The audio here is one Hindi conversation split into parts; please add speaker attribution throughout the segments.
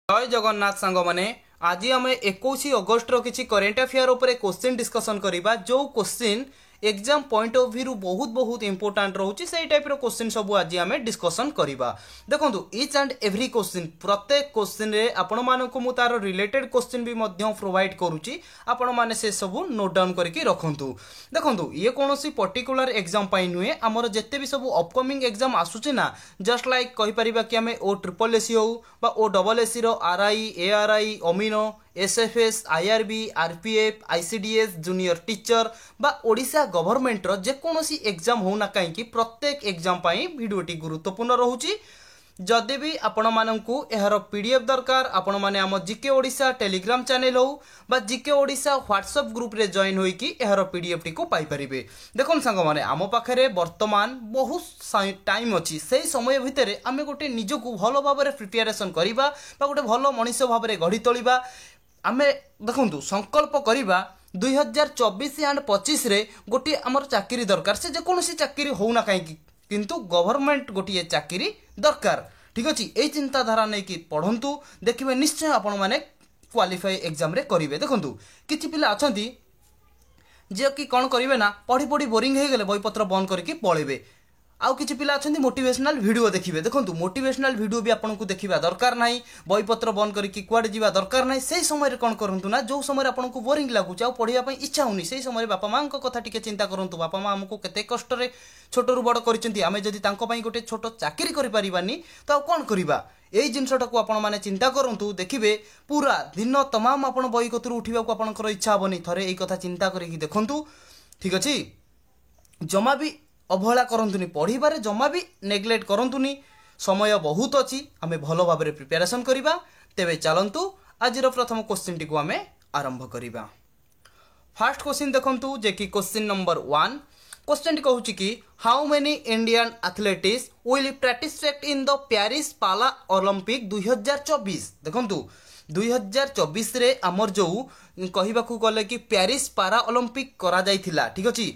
Speaker 1: जय जगन्नाथ सांग माने आज आम 21 अगस्ट किसी करेन्ट अफेयर उपरे क्वेश्चन डिस्कसन करबा जो question exam point of view बहुत बहुत इंपोर्टेंट रोचे से टाइप रो क्वेश्चन सब आज आम डिस्कसन करबा। देखंतु ईच एंड एवरी क्वेश्चन प्रत्येक क्वेश्चन रे आपण मानको मु तार रिलेटेड क्वेश्चन भी मध्य प्रोवाइड करूची आपण माने से सब नोट डाउन करके रखंतु। देखंतु ये कोनोसी पर्टिकुलर एग्जाम पाई नुए हमर जत्ते भी सब अपकमिंग एग्जाम आसुची ना जस्ट लाइक कहि परिबा कि हमें ओ ट्रिपल एसी हो बा ओ डबल एसी रो आरआई एआरआई अमीनो SFS IRB RPF ICDS junior teacher बा ओडिशा गवर्नमेंट रो जेकोसी एग्जाम होना कहीं प्रत्येक एग्जाम पाई वीडियोटी गुरुत्वपूर्ण रोची। जदि भी आपण माननकु एहार पीडीएफ दरकार आपण माने आम जीके ओडिशा टेलीग्राम चैनल हो बा जीके ओडिशा व्हाट्सएप ग्रुप रे जॉइन होई कि एहार पीडीएफ टी को पाई परिबे। देखन संग माने आम पाखरे वर्तमान बहुत टाइम अछि सेही समय भितरे आमे गोटे निजको भलो भाबरे प्रिपरेशन करिबा बा गोटे भलो मनुष्य भाबरे गढी तोलिबा आमे देखंतु संकल्प करिबा 2024 एंड 25 रे गोटे हमर चाकरी दरकार से जेकोसी चाकरी होना कहीं किंतु गवर्नमेंट गोटे चाकरी दरकार ठीक अच्छे यही चिंताधारा नहीं कि पढ़ंतु देखिए निश्चय आपण माने क्वालिफाई एग्जाम रे करिवे। देखंतु किछि पिला अछंती जे कि कोन करिवे ना पढ़ी पढ़ी बोरिंग हे गेले बहीपत्र बंद करके पळेबे आउ किछि पिला अछंती मोटिवेशनल वीडियो देखिबे। देखंतु मोटिवेशनल वीडियो भी आपनको देखिबा दरकार नाही बहीपत्र बंद करके कुआडे जीवा दरकार नाही। सेही समय रे कोन करंतु ना जो समय आपनको बोरिंग लागुच आ पढ़िया पई इच्छा होनी सेही समय बापा मां को कथा टिके चिंता करंतु। बापा मां हमको केते कष्ट रे छोटरू बड़ करिसेंती आमे जदी तांको पई गोटे छोट चाकरी करि परिबानी तो कोन करिबा एई जिनसटा को आपण माने चिंता करंतु। देखिबे पूरा दिन तमाम आपण बही कतरू उठिबा को आपनकर इच्छा होबनी थरे एई कथा चिंता करिकि देखंतु ठीक अछि। जमा भी अवहेला करंतुनी पढ़िबारे जमा भी नेग्लेक्ट करंतुनी समय बहुत अच्छी आमे भलो भाबरे प्रिपरेशन करिबा। तेबे चलंतु आजिर प्रथम क्वेश्चन टी को आमे आरंभ करिबा। फर्स्ट क्वेश्चन देखंतु जे कि क्वेश्चन नंबर 1 क्वेश्चन टी कहूची कि how many Indian athletics will participate in the Paris पाला ओलंपिक 2024। देखंतु 2024 रे हमर जो कहिबाकू गले कि पेरिस पारा ओलंपिक करा जायथिला ठीक अछि।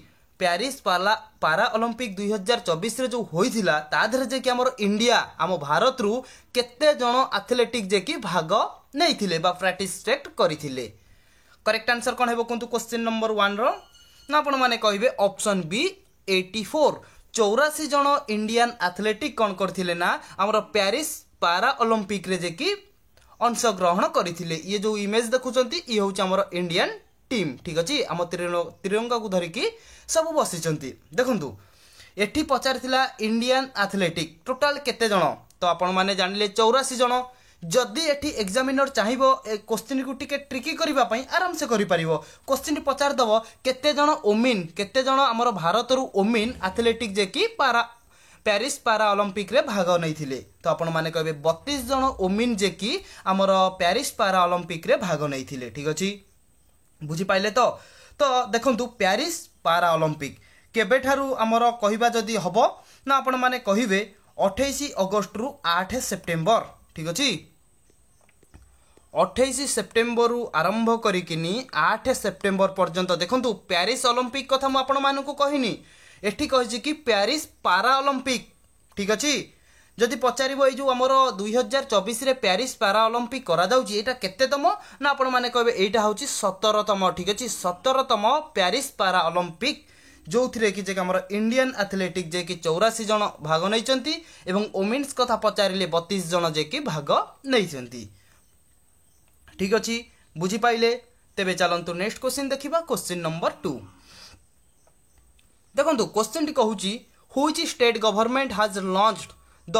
Speaker 1: पेरिस पारा ओलंपिक 2024 रे जो होइथिला ताधरे जे कि हमर इंडिया आम भारत रु केते जण एथलेटिक जे कि भाग नैथिले बा पार्टिसिपेट करिथिले। करेक्ट आंसर कोन हेबो कोंतु क्वेश्चन नंबर 1 रो ना आपण माने कहिबे ऑप्शन बी 84 जण इंडियन एथलेटिक कोन करथिले ना हमर पेरिस पारा ओलंपिक रे जे कि अंशग्रहण करिथिले। ये जो इमेज देखुचंती ये होची हमर इंडियन टीम ठीक अछि। आम तिरंगा को धरिकी सब बसिचंती। देखंतु एठी पचारथिला इंडियन एथलेटिक टोटल केते जण तो आपण माने जानिले 84 जण। जदि एठी एग्जामिनर चाहिबो क्वेश्चन को टिके ट्रिकी करबा पई आराम से करि परिबो क्वेश्चन पचार दबो केते जण ओमिन केते जण हमर भारत रु ओमिन एथलेटिक जे कि पेरिस पारा ओलंपिक रे भाग नैथिले तो आपण माने कहबे 32 जण ओमिन जे कि हमर पेरिस पारा ओलंपिक रे भाग नैथिले ठीक अछि। बुझी पाइले तो देखंतु पेरिस पारा ओलंपिक केबे ठारू हमर कहिबा जदी हबो ना आपण माने कहिबे 28 अगस्त रु 8 सेप्टेम्बर ठीक अछि। 28 सेप्टेम्बर रु आरंभ करिकिनी 8 सेप्टेम्बर पर्यंत देखंतु पेरिस ओलंपिक कथा म आपण मानकु कहिनी एठी कहिछि कि पेरिस पारा ओलंपिक ठीक अछि। जदि पचारिबो ए जो हमर 2024 रे पेरिस पारा ओलंपिक करा जाउची एटा केतेतम ना आपण माने कहबे एटा होची 17तम ठीक अछि। 17तम पेरिस पारा ओलंपिक जो थिरे कि जे हमर इंडियन एथलेटिक जे कि 84 जण भाग नैचंती एवं वुमेन्स कथा पचारिले 32 जण जे कि भाग नैचंती ठीक अछि। बुझी पाइले तेबे चलंतु नेक्स्ट क्वेश्चन देखिबा क्वेश्चन नंबर 2। देखंतु क्वेश्चन टी कहूची which state government has launched the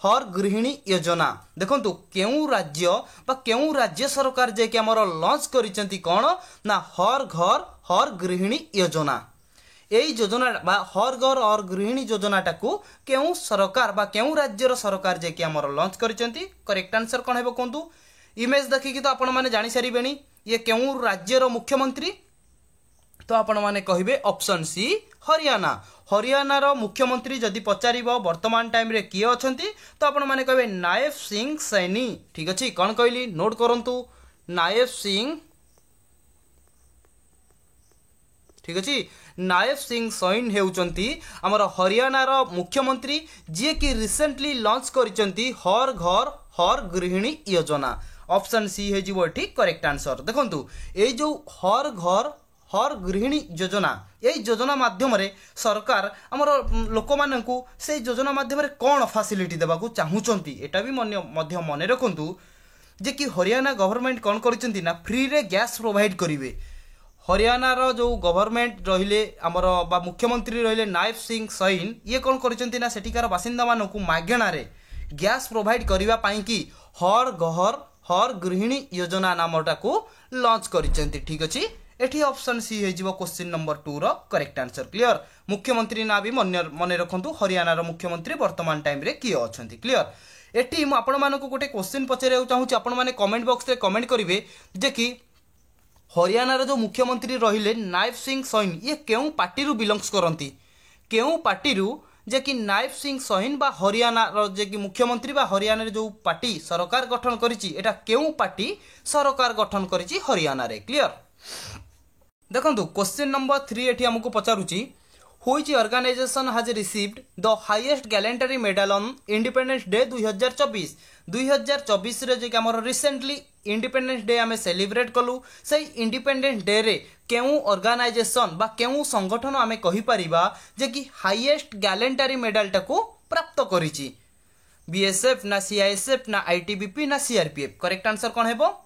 Speaker 1: हर गृहिणी योजना। देखंतु केउ राज्य बा केउ राज्य सरकार जे कि हमर लॉन्च करिसेंती कोन ना हर गृहिणी योजना। एई योजना बा हर घर और गृहिणी योजना टाकू केउ सरकार बा केउ राज्य रो सरकार जे कि हमर लॉन्च करिसेंती। करेक्ट आंसर कोन हेबो कोंतु इमेज देखि कि तो आपण माने जानि सारिबेनी ये केउ राज्य रो मुख्यमंत्री तो आपण माने कहिबे ऑप्शन सी हरियाणा। हरियाणा रो मुख्यमंत्री जदि पचारिबो वर्तमान टाइम रे किए अछंती तो आपण माने कहबे नायब सिंह सैनी ठीक अछि। कोन कहली नोट करंतु नायब सिंह ठीक अछि। नायब सिंह सैनी हेउचंती हमर हरियाणा रो मुख्यमंत्री जे कि रिसेंटली लॉन्च करिसंती हर घर हर गृहिणी योजना ऑप्शन सी हे जीवो एठी करेक्ट आंसर। देखंतु ए जो हर घर हर गृहिणी योजना यही योजना माध्यम सरकार आमर लोक मानू से योजना माध्यम कौन फैसिलिटी देवाक चाहूँगी एटा भी मन रखु जे कि हरियाणा गवर्नमेंट कौन कर फ्री रे गैस प्रोवाइड करेंगे। हरियाणार जो गवर्नमेंट रहिले आमर बा मुख्यमंत्री रहिले नायब सिंह सैन ये कौन कर सेठिकार बासिंदा मानू मागणारे गैस प्रोवाइड करने कि हर घर हर गृहिणी योजना नामटा को लॉन्च कर ठीक अच्छे। एठी ऑप्शन सी हे जीवो क्वेश्चन नंबर 2 रो करेक्ट आंसर। क्लियर मुख्यमंत्री ना भी मन रखु हरियाणार मुख्यमंत्री वर्तमान टाइम रे किए अछंती। क्लियर एठी मु आपण मानको गोटे क्वेश्चन पचारे चाहूँ आपण माने कमेंट बॉक्स रे कमेंट करिवे जे कि हरियाणार जो मुख्यमंत्री रहिले नायब सिंह सैन ये केउ पार्टी रु बिलोंग्स करंती केउ पार्टी रु जे कि नायब सिंह सैन बा हरियाणा जे कि मुख्यमंत्री बा हरियाणा जो पार्टी सरकार गठन करिछि एटा केउ पार्टी सरकार गठन करिछि हरियाणा रे। क्लियर देखो क्वेश्चन नंबर 3 एठी हमको पचारुची which organization has received the highest gallantry medal on independence day 2024 रे जे कि हमर रिसेंटली इंडिपेंडेंस डे आमे सेलिब्रेट कलु से इंडिपेंडेंस डे रे केउ ऑर्गेनाइजेशन बा केउ संगठन आमे कहि परिबा जे कि हाईएस्ट गैलेंटरी मेडल टाको प्राप्त करिची बीएसएफ ना सीआईएसएफ ना आईटीबीपी ना सीआरपीएफ करेक्ट आंसर कोन हेबो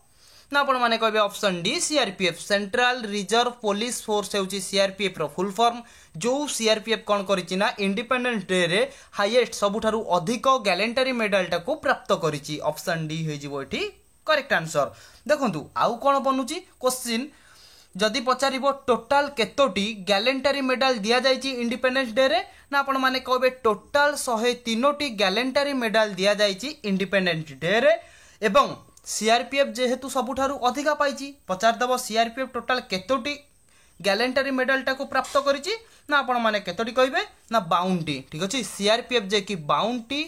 Speaker 1: ना आपण माने कहबे option D CRPF central reserve police force हेउची सीआरपीएफ रो फुल फॉर्म जो सीआरपीएफ कोन करिछि ना इंडिपेंडेंस डे रे हाईएस्ट सबुठारु अधिक गैलेंटरी मेडल टाको प्राप्त करिछि ऑप्शन डी हे जिवो एठी करेक्ट आंसर। देखंतु आउ कोन बनुची क्वेश्चन जदि पचारिबो टोटल केतोटी गैलेंटरी मेडल दिया जाइछि इंडिपेंडेंस डे रे ना आपण माने कहबे टोटल 103टी गैलेंटरी मेडल दिया जाइछि इंडिपेंडेंस डे रे एवं सीआरपीएफ जेहेतु सबुठारु अधिका पाइछि पचारदेव सीआरपीएफ टोटल केतोटी गैलेंटरी मेडल टाको प्राप्त करिछि ना आपण माने केतोटी कहबे ना 52टी ठीक अछि सीआरपीएफ जे कि 52टी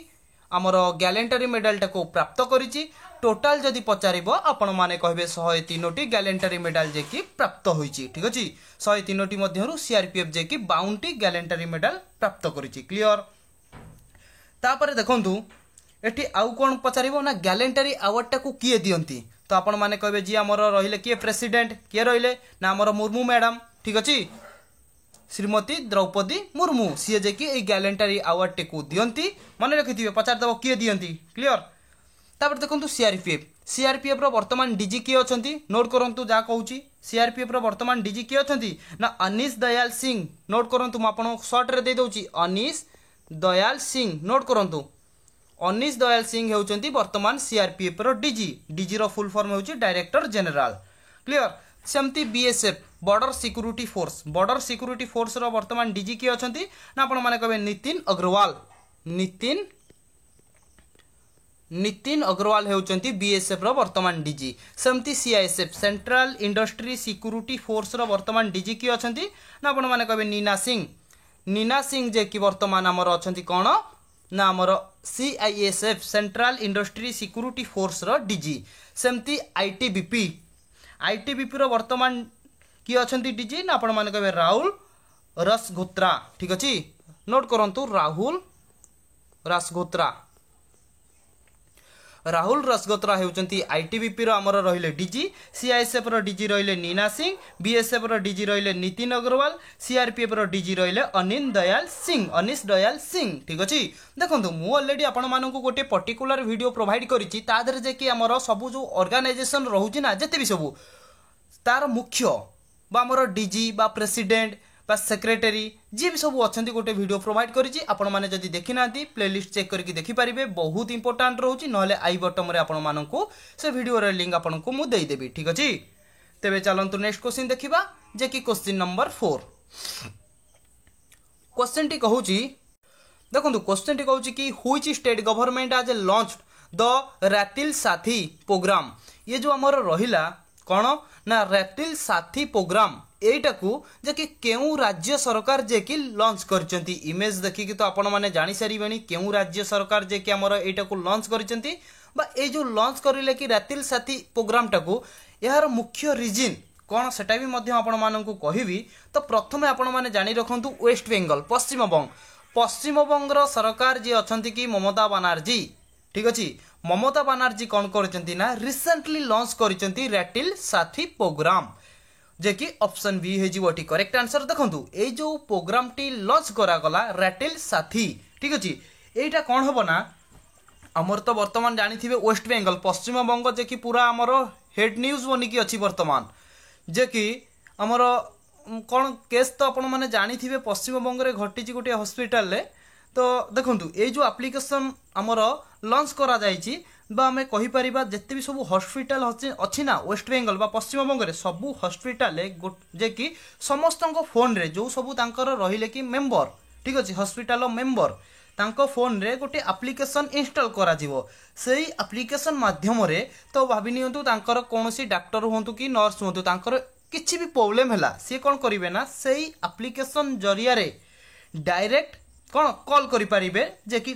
Speaker 1: हमर गैलेंटरी मेडल टाको प्राप्त करिछि टोटल जदि पचारिबो आपण माने कहबे 103टी गैलेंटरी मेडल जे कि प्राप्त होइछि ठीक अछि 103टी मध्यरु सीआरपीएफ जे कि 52टी गैलेंटरी मेडल प्राप्त करिछि। क्लियर तापर देखंतु एठी आउ कोन पचारिबो ना गैलेंटरी अवार्ड टाको किए दियंती तो आपण माने कहबे जी हमर रहिले किए प्रेसिडेंट किए रहिले ना हमर मुर्मू मैडम ठीक अछि श्रीमती द्रौपदी मुर्मू सी जे कि ए गैलेंटरी अवार्ड टाको दियंती माने रखिथिबे पचारदेबो किए दियंती। क्लियर तापर देखंतु सीआरपीएफ रो वर्तमान डीजी किए अछंती नोट करंतु जा कहूची सीआरपीएफ रो वर्तमान डीजी किए अछंती ना अनीश दयाल सिंह नोट करंतु म आपण शॉर्ट रे दे दोची अनीश दयाल सिंह नोट करंतु अनीश दयाल सिंह होउचंती वर्तमान सीआरपीएफ रो डीजी रो फुल फॉर्म होउची डायरेक्टर जनरल। क्लियर सेमती बीएसएफ बॉर्डर सिक्योरिटी फोर्स रो वर्तमान डीजी के अछंती ना आपण माने कहबे नितिन अग्रवाल होउचंती बीएसएफ रो वर्तमान डीजी। सेमती CISF central industry security force रो वर्तमान डीजी के अछंती ना आपण माने कहबे नीना सिंह जे कि वर्तमान हमर अछंती कोन ना हमर CISF central industry security force रो डीजी। सेमती आईटीबीपी रो वर्तमान की अछंती डीजी ना आपण माने कहबे राहुल रसगोत्रा ठीक अछि नोट करंतु राहुल रसगोत्रा हेउचंती आईटीबीपी रो हमर रहिले डीजी सीआईएसएफ रो डीजी रहिले नीना सिंह बीएसएफ रो डीजी रहिले नितिन अग्रवाल सीआरपीएफ रो डीजी रहिले अनीश दयाल सिंह ठीक अछि। देखंतु मु ऑलरेडी आपण मानकु गोटे पर्टिकुलर वीडियो प्रोवाइड करिछि ता देर जे कि हमर सब जो ऑर्गेनाइजेशन रहउछि ना जते भी सब तार मुख्य बा हमर डीजी बा प्रेसिडेंट बा सेक्रेटरी जी भी सब अच्छी गोटे वीडियो प्रोवाइड करिछि आपण माने जदि देखि नांती प्लेलिस्ट चेक करके देखि परिबे बहुत इंपोर्टेंट रहउछि नहले आई बटन रे आपण मानकु से वीडियो रे लिंक आपनकु मु देई देबी ठीक अछि। तेबे चलंतु नेक्स्ट क्वेश्चन देखिबा जे कि क्वेश्चन नंबर 4 क्वेश्चन टी कहउछि देखंतु क्वेश्चन टी कहउछि कि व्हिच स्टेट गवर्नमेंट आज लॉन्च्ड द रैटिल साथी प्रोग्राम ये जो हमर रहिला कोन ना रैटिल साथी प्रोग्राम एटा को जे कि केउ राज्य सरकार जे कि लॉन्च करचंती इमेज देखि कि तो आपण माने जानि सारिबेनी केउ राज्य सरकार जे कि हमर एटा को लॉन्च करचंती बा ए जो लॉन्च करिले कि रैटिल साथी प्रोग्राम टा को यार मुख्य रीजन कोन सेटा भी मध्य आपण माननकु कहिबी। तो प्रथमे आपण माने जानि रखंतु वेस्ट बेंगल पश्चिम बंग रो सरकार जे अछंती कि ममता बनर्जी ठीक अच्छे ममता बानर्जी कौन करचंती ना रिसेंटली लॉन्च करचंती रैटिल साथी प्रोग्राम जे कि ऑप्शन बी हे जीवटी करेक्ट आंसर देखंतु ए जो प्रोग्राम टी लॉन्च करा गला रैटिल साथी ठीक अच्छे एटा कौन हबो ना अमर तो वर्तमान जानी थिबे वेस्ट बेंगल पश्चिम बंग जे कि पूरा अमर हेड न्यूज बनी की अच्छी वर्तमान जे कि अमर कौन केस तो आपण माने जानी थिबे पश्चिम बंग रे घटी गोटे हॉस्पिटल ले तो देखंतु ए जो एप्लिकेशन अमर लॉन्च करा जायछि बा हमें कहि परिबा जत्ते भी सब हॉस्पिटल अछि ना वेस्ट बेंगल बा पश्चिम बंग रे सब हॉस्पिटल जे कि समस्त फोन रे जो सब तांकर रहिले कि मेंबर ठीक अछि हॉस्पिटल मेंबर तांको फोन रे गोटे एप्लिकेशन इंस्टॉल करा जिवो सेही एप्लिकेशन माध्यम रे तो भाबि नियंतु तांकर कोनोसी डॉक्टर होंतु कि नर्स होंतु तांकर किछि भी प्रॉब्लम हैला से कोन करिवे ना सेही एप्लिकेशन जरिया रे डायरेक्ट कौन कॉल करि परिबे जे कि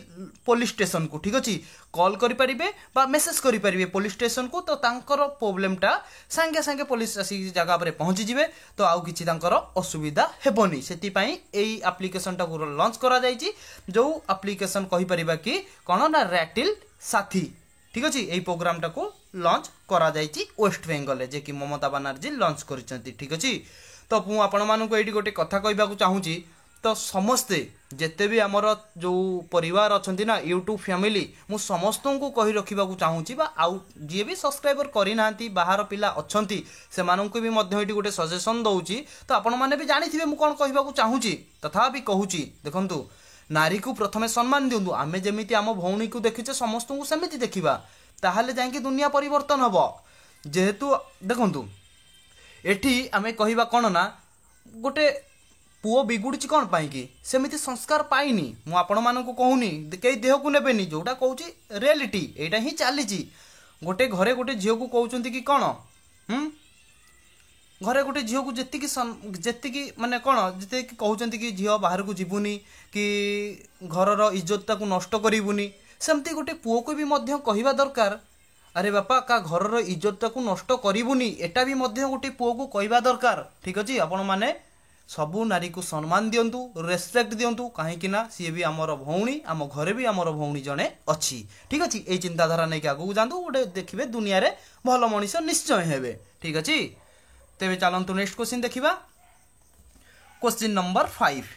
Speaker 1: पुलिस स्टेशन को ठीक अछि कॉल करि परिबे बा मेसेज करि परिबे पुलिस स्टेशन को तो तांकर प्रॉब्लम टा संगे संगे पुलिस आसी जगह पर पहुंची जिवे तो आउ किछि तांकर असुविधा हेबनी सेति पई एई एप्लिकेशन टा को लॉन्च करा जायछि जो एप्लिकेशन कहि परिबा कि कोन ना रैटिल साथी ठीक अछि एई प्रोग्राम टा को लॉन्च करा जायछि वेस्ट बेंगल जे कि ममता बनर्जी लॉन्च करिसंती ठीक अछि तो मु आपण मानु को एडी गोटे कथा कहबा को चाहूची तो समस्ते जिते भी आमर जो परिवार अच्छा ना यूट्यूब फैमिली मु समस्त को कही रखा चाहूँगी आउ जी भी सब्सक्राइबर करना बाहर पिला अच्छा से भी गोटे सजेसन दौची तो आपण मैंने भी जानी थे मुझे कौन कहूँ चाहूँगी तथा कहूँ देखु नारी को प्रथमे सम्मान दिंतु आमे जमी आम भौणी को देखीचे समस्त को सेमती देखा ताहले जाकि दुनिया परिवर्तन हम जेहेतु देखु एठी आमे कहवा कौन ना गोटे पुओ बिगुड़ी कौन पाई सेमती संस्कार पाइनी मु आपण मानक कहूनी कई देह को नेबेनी जोटा कहूँ रियलिटी एटा ही चली गोटे घरे गोटे झील को कहते कि कौन घरे गोटे झील को जी माने कौन जिते कहते कि झील बाहर को जीवनी कि घरर इज्जत को नष्ट करूनी सेमती गोटे पुओ को भी कहवा दरकार अरे बापा का घरर इज्जत को नष्ट करूनी एटा भी गोटे पुओ को कहवा दरकार ठीक अच्छे आपण माने सबू नारी को सम्मान दिंतु रेस्पेक्ट दिंतु कहीं सी भी आमर भौणी आम घरे भी आमर भौणी जड़े अच्छी ठीक अच्छे ये चिंताधारा नहीं आगू जातु गोटे देखिए दुनिया रे भल मनीष निश्चय हेबे ठीक अच्छे तेरे चलतु नेक्स्ट क्वेश्चन देखा क्वेश्चन नंबर 5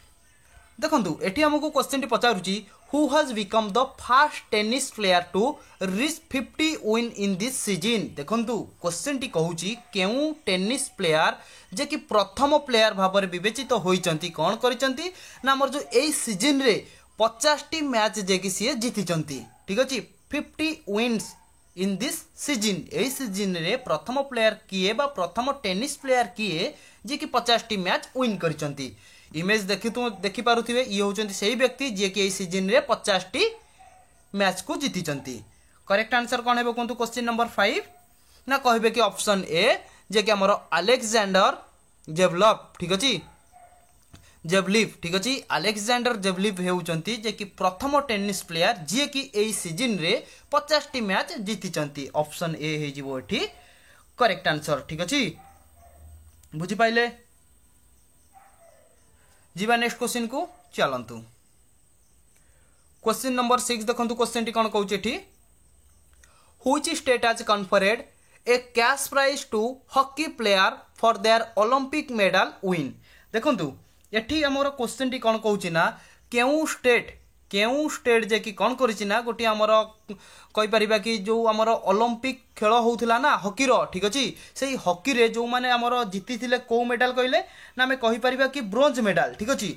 Speaker 1: देखु एटी आमको क्वेश्चन टी पचारुची who has become the first tennis player to reach 50 win in this season देखु क्वेश्चन टी कहूची केउ टेनिस प्लेयर जे कि प्रथम प्लेयर भाव में विवेचित होइचंती कौन करिचंती ना हमर जो एई सीजन रे 50 टी मैच जे कि सी जीतिचंती ठीक अछि 50 wins in this season AE season रे प्रथम प्लेयर किए बा प्रथम टेनिस प्लेयर किए जे कि 50 टी मैच विन करिचंती इमेज देखि पारुथिबे ये होचंती सही व्यक्ति जे कि एई सीजन रे 50 टी मैच को जीतिचंती करेक्ट आंसर कौन हेबो कोंतु क्वेश्चन नंबर 5 ना कहबे कि ऑप्शन ए जे कि हमर अलेक्जेंडर जेवलव ठीक अछि जेवलिव ठीक अछि अलेक्जेंडर जेवलिव हेउचंती जे कि प्रथम टेनिस प्लेयर जे कि एई सीजन रे 50 टी मैच जीतिचंती ऑप्शन ए हे जिवो एठी करेक्ट आंसर ठीक अछि बुझि पाइले जीवा नेक्स्ट क्वेश्चन को चलंतु क्वेश्चन नंबर 6 देखंतु क्वेश्चन टी कोन कहउची एठी which state has conferred a cash prize to hockey player for their Olympic medal win देखंतु एठी हमर क्वेश्चन टी कोन कहउची ना केउ स्टेट जे कि कोन करिछि ना गोटी हमर कहि परिबा कि जो हमर ओलंपिक खेल होउथला ना हॉकी रो ठीक अछि सेही हॉकी रे जो माने हमर जीति थिले को मेडल कइले ना हमें कहि परिबा कि ब्रोंज मेडल ठीक अछि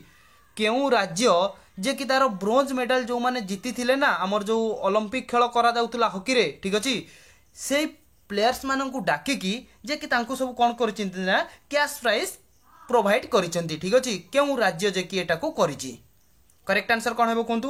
Speaker 1: केउ राज्य जे कि तार ब्रोंज मेडल जो माने जीति थिले ना हमर जो ओलंपिक खेल करा जाउथला हॉकी रे ठीक अछि सेही प्लेयर्स मानन को डाके कि जे कि तांको सब कोन करिचिंती ना कैश प्राइज प्रोवाइड करिचंती ठीक अछि केउ राज्य जे कि एटा को करिछि करेक्ट आंसर कौन हेबो कोंतु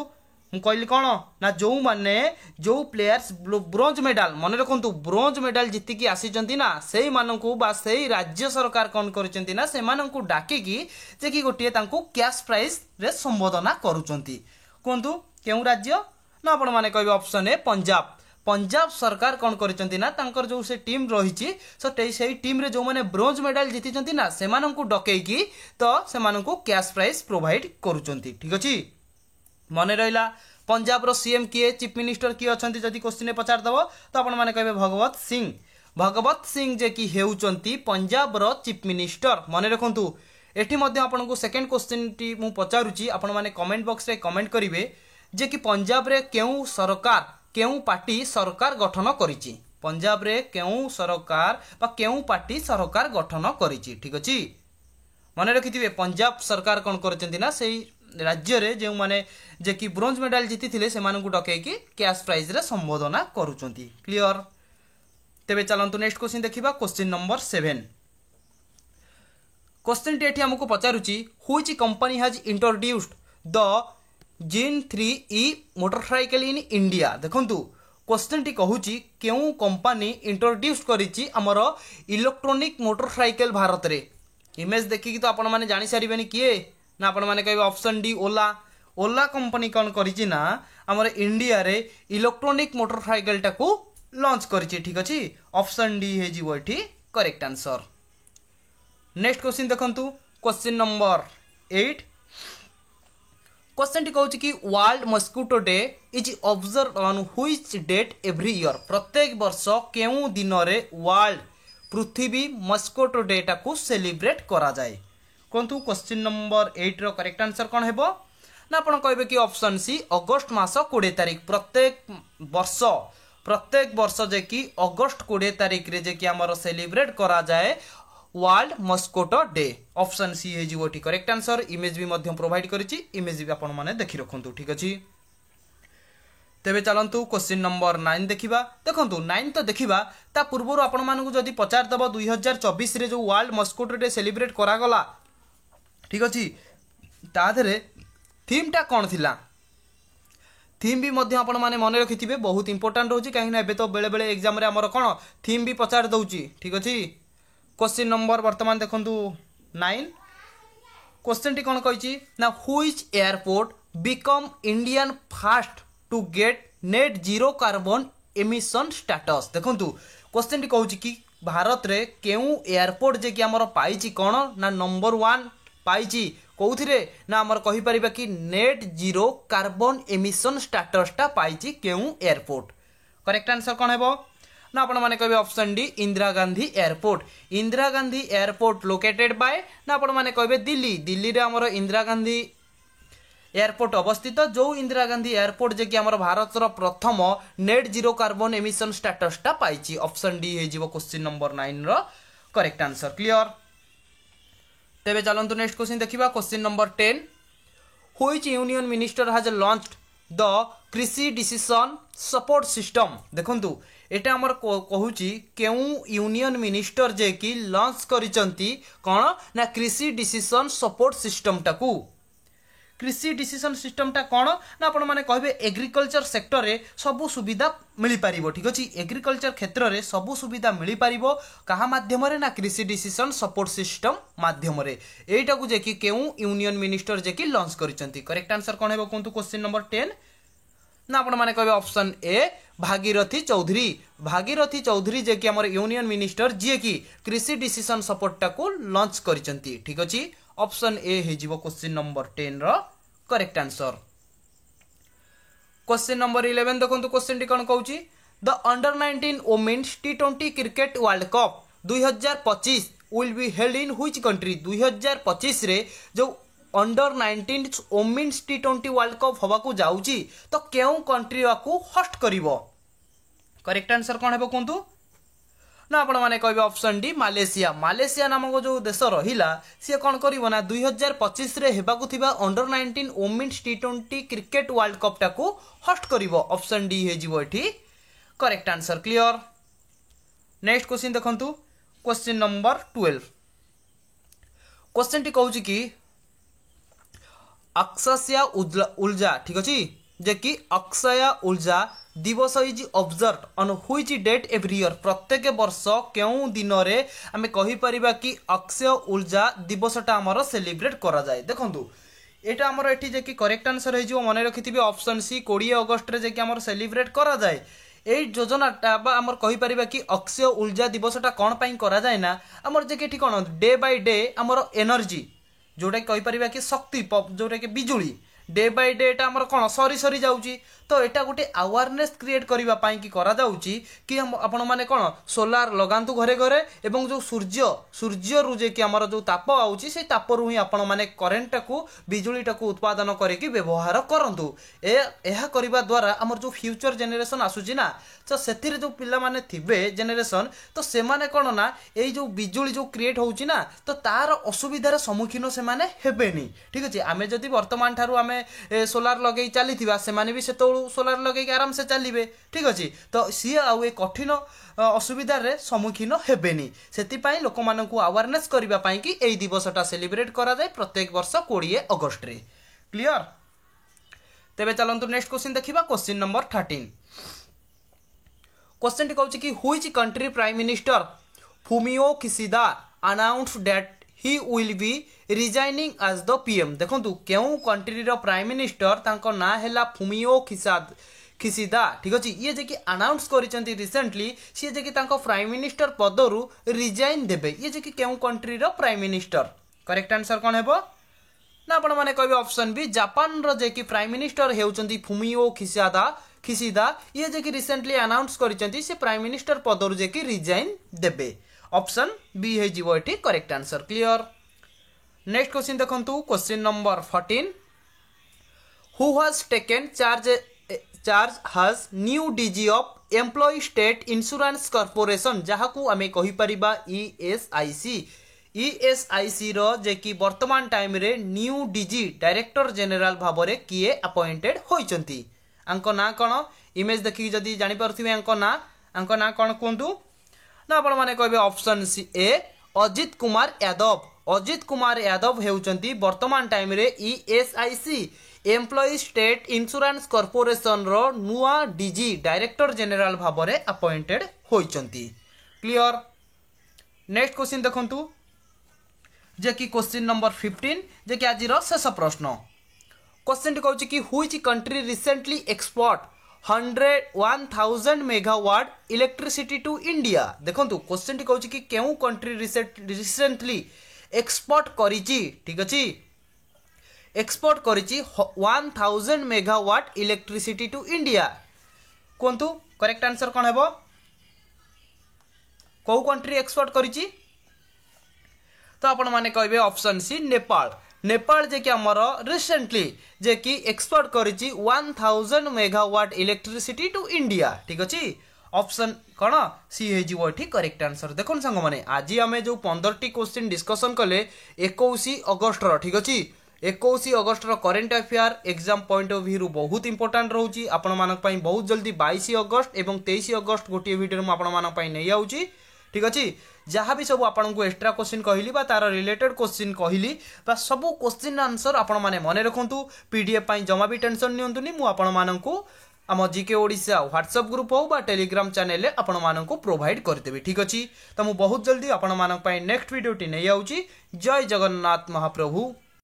Speaker 1: मु कहली कौन ना जो माने जो प्लेयर्स ब्रोंज मेडल मन रखु ब्रोंज मेडल जीतिकी आसीचंती ना से मानकु बा से राज्य सरकार कौन करिचंती ना से मानकु डाकिकी जे कि गोटे तांको कैश प्राइज रे संबोधना करूचंती कोंतु केउ राज्य ना आपण माने कहबे ऑप्शन ए पंजाब पंजाब सरकार कौन करिचंती ना तांकर जो से टीम रहिची सो सेही टीम रे जो माने ब्रोंज मेडल जीतिचंती ना से मानकु डकेकी तो से मानकु कैश प्राइज प्रोवाइड करूचंती ठीक अछि मने रहिला पंजाब रो सीएम किए चीफ मिनिस्टर किए अछंती जदि क्वेश्चन पचार दबो तो आपण माने कहबे भगवत सिंह जे कि हेउचंती पंजाब रो चीफ मिनिस्टर मन रखंतु एठी मध्ये आपनको सेकंड क्वेश्चन टी मु पचारुची आपण माने कमेंट बॉक्स रे कमेंट करिवे जे कि पंजाब रे केउ सरकार केउ पार्टी सरकार गठन करिची पंजाब रे केउ सरकार बा केउ पार्टी सरकार गठन करिची ठीक अछि मन रखिथिबे पंजाब सरकार कोन करचंती ना सेही राज्य रे जे माने जे कि ब्रोंज मेडल जीति थिले से मानकु डके कि कैश प्राइज रे संबोधन करूचंती क्लियर तेबे चलंतु नेक्स्ट क्वेश्चन देखिबा क्वेश्चन नंबर 7 क्वेश्चन टी एठी हमकु पचारुची which company has introduced the Jin 3E motorcycle in India देखंतु क्वेश्चन टी कहूची केउ कंपनी इंट्रोड्यूस करिची हमर इलेक्ट्रॉनिक मोटरसाइकिल भारत रे इमेज देखि तो आपण माने जानि सारिबेनी किए ना आपण माने कहबे ऑप्शन डी ओला कंपनी कोन करिची ना हमर इंडिया रे इलेक्ट्रॉनिक मोटरसाइकिल टाकू लॉन्च करिची ठीक अछि ऑप्शन डी हे जीवो एठी करेक्ट आंसर नेक्स्ट क्वेश्चन देखंतु क्वेश्चन नंबर 8 क्वेश्चन टी कहूची कि world mosquito day is observe on which date every year प्रत्येक वर्ष केउ दिन रे वर्ल्ड पृथ्वी मस्किटो डे टाकू सेलिब्रेट करा जाए कोंतु क्वेश्चन नंबर 8 रो करेक्ट आंसर कोन हेबो ना आपण कहबे कि ऑप्शन सी अगस्त मास 20 तारिख प्रत्येक वर्ष जे कि अगस्त 20 तारिख रे जे कि हमर सेलिब्रेट करा जाए world mosquito day option C हे जीवो ठी करेक्ट आंसर इमेज भी मध्यम प्रोवाइड करिछि इमेज भी आपण माने देखि रखंतु ठीक अछि तेबे चलंतु क्वेश्चन नंबर 9 देखिबा देखंतु 9 तो देखिबा ता पूर्वरु आपण मानकु जदि पचार दबो 2024 रे जो वर्ल्ड मस्किटो डे सेलिब्रेट करा गला ठीक अछि ता धरे थीम टा कोन थिला थीम भी मध्य आपण माने मन रखिथिबे बहुत इंपोर्टेंट होची काहे ना एबे तो बेले बेले एग्जाम रे हमर कोन थीम भी पचार दउची ठीक अछि क्वेश्चन नंबर वर्तमान देखंतु 9 क्वेश्चन टी कोन कहिची ना which airport become Indian first to get net zero carbon emission status देखंतु क्वेश्चन टी कहूची कि भारत रे केउ एयरपोर्ट जे कि हमर पाइची कोन ना नंबर 1 पाइची कोउथिरे ना हमर कहि परिबा कि net zero carbon emission status टा पाइची केउ एयरपोर्ट करेक्ट आंसर कोन हेबो ना आपण माने कहबे option D Indira Gandhi airport located by ना आपण माने कहबे दिल्ली रे हमर इंदिरा गांधी एयरपोर्ट अवस्थित जो इंदिरा गांधी एयरपोर्ट जे कि हमर भारत रो प्रथम net zero carbon emission status टा पाइची ऑप्शन डी हे जीवो क्वेश्चन नंबर 9 रो करेक्ट आंसर क्लियर तेबे चलंतु नेक्स्ट क्वेश्चन देखिबा question number 10 which union minister has launched the कृषि डिसीजन सपोर्ट सिस्टम देखंतु एटा हमर कहूची केउ यूनियन मिनिस्टर जे कि लॉन्च करिसंती कोन ना कृषि डिसीजन सपोर्ट सिस्टम टाकू कृषि डिसीजन सिस्टम टा कोन ना आपण माने कहबे एग्रीकल्चर सेक्टर रे सब सुविधा मिली पारिबो ठीक अछि एग्रीकल्चर क्षेत्र रे सब सुविधा मिली पारिबो कहा माध्यम रे ना कृषि डिसीजन सपोर्ट सिस्टम माध्यम रे एटा को जे कि केउ यूनियन मिनिस्टर जे कि लॉन्च करिसंती करेक्ट आंसर कोन हेबो कोंतु क्वेश्चन नंबर 10 ना आपण माने कहबे ऑप्शन ए भागीरथी चौधरी जे कि हमर यूनियन मिनिस्टर जे कि कृषि डिसीजन सपोर्ट टा को लॉन्च करिसंती ठीक अछि ऑप्शन ए हे जीवो क्वेश्चन नंबर 10 रो करेक्ट आंसर क्वेश्चन नंबर 11 देखंतु क्वेश्चन टी कोन कहूची द अंडर 19 वुमेन्स टी20 cricket world cup 2025 will be held in which country 2025 रे जो अंडर 19 वुमेन्स टी20 वर्ल्ड कप हवा को जाउची तो केउ कंट्री को होस्ट करिवो करेक्ट आंसर कोन हेबो कोंतु ना आपण माने कहबे ऑप्शन डी मालेशिया नामक जो देश रहिला से कोन करिवो ना 2025 रे हेबाकु थिबा अंडर 19 वुमेन्स टी20 क्रिकेट वर्ल्ड कप टाकू होस्ट करिवो ऑप्शन डी हे जीवो एठी correct answer clear next question देखंतु क्वेश्चन नंबर 12 क्वेश्चन टी कहूची कि अक्षय ऊर्जा ठीक अछि जे कि Akshay Urja Diwas is observe on which date every year प्रत्येक वर्ष केउ दिन रे आमे कहि परिबा कि अक्षय ऊर्जा दिवसटा हमर सेलिब्रेट करा जाय देखंतु एटा हमर एठी जे कि करेक्ट आंसर हे जो मने रखिथिबे ऑप्शन सी 20 अगस्त रे जे कि हमर सेलिब्रेट करा जाय एई योजनाटा बा हमर कहि परिबा कि अक्षय ऊर्जा दिवसटा कोन पई करा जाय ना हमर जे कि एठी कोन डे बाय डे हमर एनर्जी जोटा कहि परिबा कि शक्ति जोटा कि बिजुली डे बाय डे एटा हमर कोन सरी सरी जाउची तो एटा गोटे अवेयरनेस क्रिएट करबा पई कि करा जाउची कि आपण माने कोन सोलार लगांतु घरे घरे एवं जो सूर्य रु जे कि हमर जो ताप आउची से ताप रु ही आपण माने करेंट को बिजुली टाको उत्पादन करे कि व्यवहार करंतु एहा करबा द्वारा हमर जो फ्यूचर जनरेशन आसुची ना तो सेथिरे जो पिला माने थिबे जनरेशन तो से माने कोन ना एई जो बिजुली जो क्रिएट होउची ना तो तार असुविधार सम्मुखीन से माने हेबेनी ठीक अछि आमे जदि वर्तमान थारु आमे सोलार लगेई चलीथिबा से माने भी सेतोळु सोलार लगेई आराम से चलीबे ठीक अछि तो सी आउ ए कठिन असुविधार सम्मुखीन हेबेनी सेति पई लोक मानकु अवेयरनेस करबा पई कि एई दिवसटा सेलिब्रेट करा जाय प्रत्येक वर्ष 20 अगस्त रे क्लियर तेबे चलंतु नेक्स्ट क्वेश्चन देखिबा क्वेश्चन नंबर 13 क्वेश्चन टी कहउची कि which country prime minister Fumio Kishida announced that he will be resigning as the PM देखंतु केउ कंट्री रो प्राइम मिनिस्टर तांको ना हैला फुमियो किशिदा ठीक अछि ये जे कि अनाउंस करिसंती रिसेंटली सी जे कि तांको प्राइम मिनिस्टर पदरु रिजाइन देबे ये जे कि केउ कंट्री रो प्राइम मिनिस्टर करेक्ट आंसर कोन हेबो ना आपण माने कहबे ऑप्शन बी जापान रो जे कि प्राइम मिनिस्टर हेउचंती फुमियो किशिदा ये जे कि रिसेंटली अनाउंस करिसंती से प्राइम मिनिस्टर पदरु जे कि रिजाइन देबे ऑप्शन बी हे जीवो एठी correct answer clear next question देखंतु question number 14 who has taken charge has new DG of employ state insurance corporation जहाकू आमे कहि परिबा ईएसआईसी रो जे कि वर्तमान टाइम रे न्यू डीजी डायरेक्टर जनरल भाबरे किए अपॉइंटेड होइचंती अंको ना कोन इमेज देखि जदी जानि परथिबे अंको ना कोन कोंतु ना आपण माने कहबे ऑप्शन सी ए अजित कुमार यादव हेउचंती वर्तमान टाइम रे ESIC employ state insurance corporation रो नुआ डीजी डायरेक्टर जनरल भाबरे अपॉइंटेड होइचंती क्लियर नेक्स्ट क्वेश्चन देखंतु जे कि क्वेश्चन नंबर 15 जे कि आज रो शेष प्रश्न क्वेश्चन टी कहउची कि which country recently export 1000 megawatt electricity to India देखंतु क्वेश्चन टी कहउची कि केउ कंट्री रिसेंटली एक्सपोर्ट करिची ठीक अछि एक्सपोर्ट करिची 1000 मेगावाट इलेक्ट्रिसिटी टू इंडिया कोंतु करेक्ट आंसर कोन हेबो को कंट्री एक्सपोर्ट करिची तो आपण माने कहबे ऑप्शन सी नेपाल जे कि हमर रिसेंटली जे कि एक्सपोर्ट करिची 1000 मेगावाट इलेक्ट्रिसिटी टू इंडिया ठीक अछि ऑप्शन कोन सी हे जीवो एठी करेक्ट आंसर देखोन संग माने आज हमें जो 15 टी क्वेश्चन डिस्कशन कले 21 अगस्त रो ठीक अछि 21 अगस्त रो current affair exam point of view रु बहुत इंपोर्टेंट रहउची आपण मानक पई बहुत जल्दी 22 अगस्त एवं 23 अगस्त गोटे वीडियो में आपण मानक पई नै आउची ठीक अछि जहाँ भी सब आपन को एक्स्ट्रा क्वेश्चन कहली बा तार रिलेटेड क्वेश्चन कहली बा सब क्वेश्चन आंसर आपण माने मने रखंतु पीडीएफ पई जमा भी टेंशन नियंतुनी मु आपण माननकु आम जीके ओडिशा व्हाट्सएप ग्रुप हो बा टेलीग्राम चैनल ले आपण माननकु प्रोवाइड करदेबी ठीक अछि त मु बहुत जल्दी आपण मानक पई नेक्स्ट वीडियो टी नै आउची जय जगन्नाथ महाप्रभु।